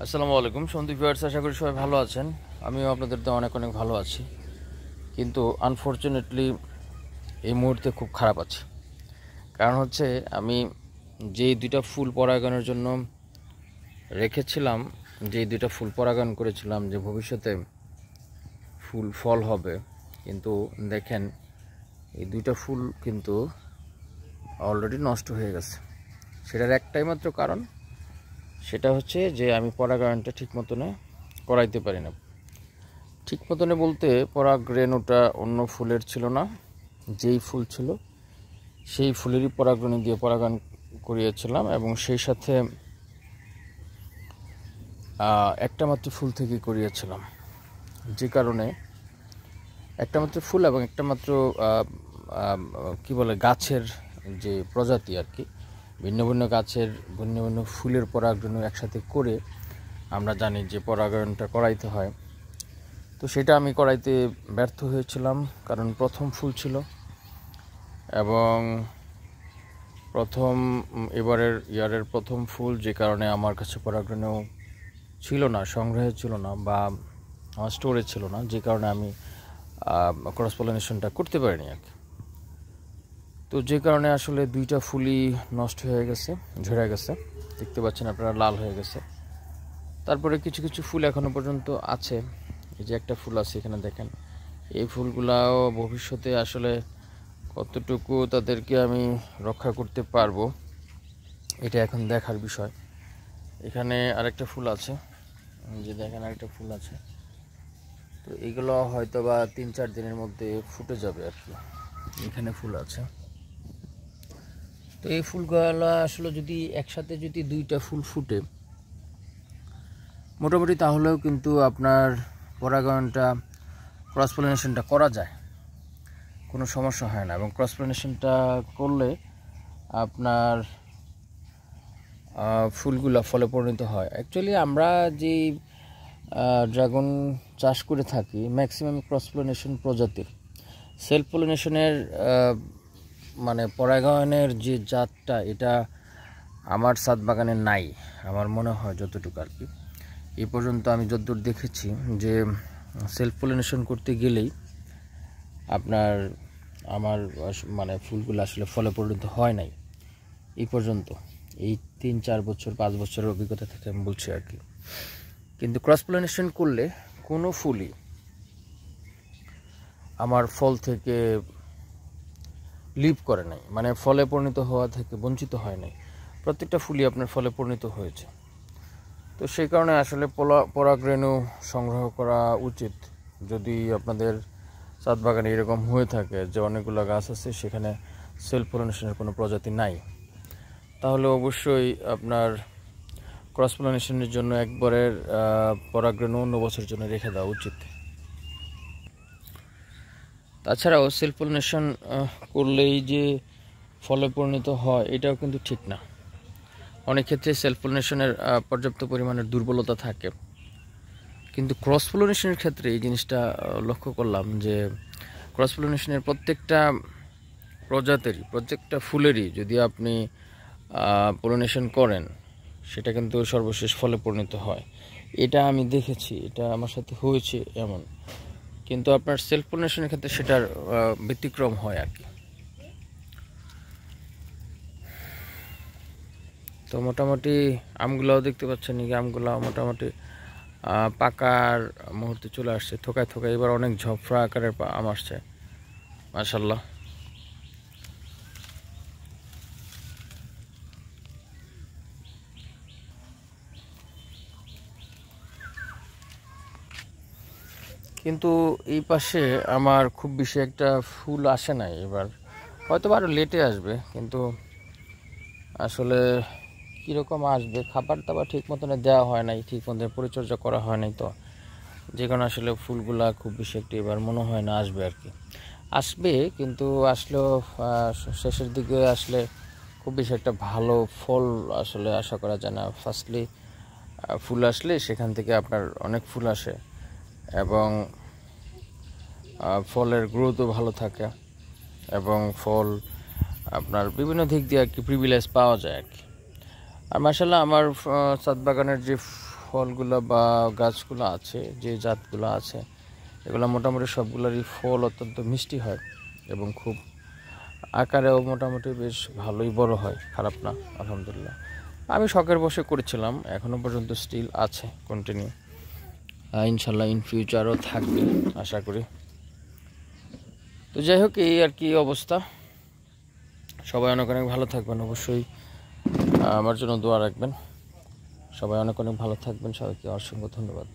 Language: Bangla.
আসসালামু আলাইকুম সন্দীপ ভিউয়ার্স, আশা করি সবাই ভালো আছেন। আমিও আপনাদের তো অনেক অনেক ভালো আছি, কিন্তু আনফর্চুনেটলি এই মুহূর্তে খুব খারাপ আছি। কারণ হচ্ছে আমি যেই দুইটা ফুল পরাগায়নের জন্য রেখেছিলাম, যেই দুইটা ফুল পরাগায়ন করেছিলাম যে ভবিষ্যতে ফুল ফল হবে, কিন্তু দেখেন এই দুইটা ফুল কিন্তু অলরেডি নষ্ট হয়ে গেছে। সেটার একটাই মাত্র কারণ, সেটা হচ্ছে যে আমি পরাগায়নটা ঠিক মতনে করাইতে পারি না। ঠিক মতনে বলতে পরাগরেণুটা অন্য ফুলের ছিল না, যেই ফুল ছিল সেই ফুলেরই পরাগরেণু দিয়ে পরাগায়ন করিয়েছিলাম, এবং সেই সাথে একটা মাত্র ফুল থেকে করিয়েছিলাম। যে কারণে একটা মাত্র ফুল এবং একটা মাত্র কী বলে গাছের যে প্রজাতি আর কি, ভিন্ন ভিন্ন গাছের ভিন্ন ভিন্ন ফুলের পরাগরেণু একসাথে করে আমরা জানি যে পরাগায়নটা করাইতে হয়। তো সেটা আমি করাইতে ব্যর্থ হয়েছিলাম, কারণ প্রথম ফুল ছিল এবং এবারের ইয়ারের প্রথম ফুল, যে কারণে আমার কাছে পরাগরেণু ছিল না, সংগ্রহে ছিল না বা আমার স্টোরে ছিল না, যে কারণে আমি ক্রস পলিনেশনটা করতে পারিনি আর কি। তো যে কারণে আসলে দুইটা ফুলই নষ্ট হয়ে গেছে, ঝরে গেছে, দেখতে পাচ্ছেন আপনারা, লাল হয়ে গেছে। তারপরে কিছু কিছু ফুল এখনও পর্যন্ত আছে। এই যে একটা ফুল আছে এখানে দেখেন, এই ফুলগুলাও ভবিষ্যতে আসলে কতটুকু তাদেরকে আমি রক্ষা করতে পারবো এটা এখন দেখার বিষয়। এখানে আরেকটা ফুল আছে, যে দেখেন আরেকটা ফুল আছে। তো এগুলো হয়তো বা 3-4 দিনের মধ্যে ফুটে যাবে আর কি। এখানে ফুল আছে। তো এই ফুলগুলো আসলে যদি একসাথে যদি দুইটা ফুল ফুটে মোটামুটি, তাহলেও কিন্তু আপনার পরাগায়নটা ক্রস পলিনেশনটা করা যায়, কোনো সমস্যা হয় না। এবং ক্রস পলিনেশনটা করলে আপনার ফুলগুলো ফলে পরিণত হয়। অ্যাকচুয়ালি আমরা যে ড্রাগন চাষ করে থাকি ম্যাক্সিমাম ক্রস পলিনেশন প্রজাতির। সেলফ পলিনেশনের মানে পরাগায়নের যে জাতটা, এটা আমার ছাদ বাগানে নাই আমার মনে হয়, যতটুকু আর কি এই পর্যন্ত আমি যতদূর দেখেছি, যে সেলফ পলিনেশন করতে গেলেই আপনার আমার মানে ফুলগুলো আসলে ফলে পরিণত হয় নাই এই পর্যন্ত। এই 3-4 বছর 5 বছরের অভিজ্ঞতা থেকে আমি বলছি আর কি। কিন্তু ক্রস পলিনেশন করলে কোনো ফুলই আমার ফল থেকে লিভ করে নাই, মানে ফলে পরিণত হওয়া থেকে বঞ্চিত হয় নাই। প্রত্যেকটা ফুলই আপনার ফলে পরিণত হয়েছে। তো সেই কারণে আসলে পরাগরেণু সংগ্রহ করা উচিত। যদি আপনাদের ছাদ বাগানে এরকম হয়ে থাকে যে অনেকগুলো গাছ আছে, সেখানে সেলফ পলিনেশনের কোনো প্রজাতি নাই, তাহলে অবশ্যই আপনার ক্রস পলিনেশনের জন্য একবারের পরাগরেণু অন্য বছরের জন্য রেখে দেওয়া উচিত। তাছাড়াও সেলফ পলিনেশন করলেই যে ফলে পরিণত হয় এটাও কিন্তু ঠিক না। অনেক ক্ষেত্রে সেলফ পলিনেশনের পর্যাপ্ত পরিমাণের দুর্বলতা থাকে, কিন্তু ক্রস পলিনেশনের ক্ষেত্রে এই জিনিসটা লক্ষ্য করলাম যে ক্রস পলিনেশনের প্রত্যেকটা প্রজাতিরই, প্রত্যেকটা ফুলেরই যদি আপনি পলিনেশন করেন, সেটা কিন্তু সর্বশেষ ফলে পরিণত হয়। এটা আমি দেখেছি, এটা আমার সাথে হয়েছে এমন। কিন্তু আপনার সেলফ পলিনেশনের ক্ষেত্রে সেটার ব্যতিক্রম হয় আর কি। তো মোটামুটি আমগুলাও দেখতে পাচ্ছেন, এই আমগুলো মোটামুটি পাকার মুহূর্তে চলে আসছে, থোকায় থোকায় এবার অনেক ঝফরা আকারের আম আসছে, মাশাআল্লাহ। কিন্তু এই পাশে আমার খুব বেশি একটা ফুল আসে নাই এবার, হয়তো আরও লেটে আসবে, কিন্তু আসলে কীরকম আসবে, খাবার দাবার ঠিক মতনে দেওয়া হয় নাই, ঠিক মতন পরিচর্যা করা হয় নাই, তো যে কারণে আসলে ফুলগুলা খুব বেশি একটু এবার মনে হয় না আসবে আর কি। আসবে, কিন্তু আসলেও শেষের দিকে আসলে খুব বেশি একটা ভালো ফল আসলে আশা করা যায় না। ফার্স্টলি ফুল আসলে সেখান থেকে আপনার অনেক ফুল আসে এবং ফলের গ্রোথও ভালো থাকে, এবং ফল আপনার বিভিন্ন দিক দিয়ে আর কি প্রিভিলেজ পাওয়া যায় আর কি। আর মাশাআল্লাহ আমার ছাদ বাগানের যে ফলগুলো বা গাছগুলো আছে, যে জাতগুলো আছে, এগুলো মোটামুটি সবগুলোরই ফল অত্যন্ত মিষ্টি হয় এবং খুব আকারেও মোটামুটি বেশ ভালোই বড় হয়, খারাপ না আলহামদুলিল্লাহ। আমি শখের বসে করেছিলাম, এখনও পর্যন্ত স্টিল আছে কন্টিনিউ, ইনশাল্লাহ ইন ফিউচারও থাকবে আশা করি। তো যাই হোক, এই আর কি অবস্থা। সবাই অনেক অনেক ভালো থাকবেন, অবশ্যই আমার জন্য দোয়া রাখবেন। সবাই অনেক অনেক ভালো থাকবেন, সবাইকে অসংখ্য ধন্যবাদ।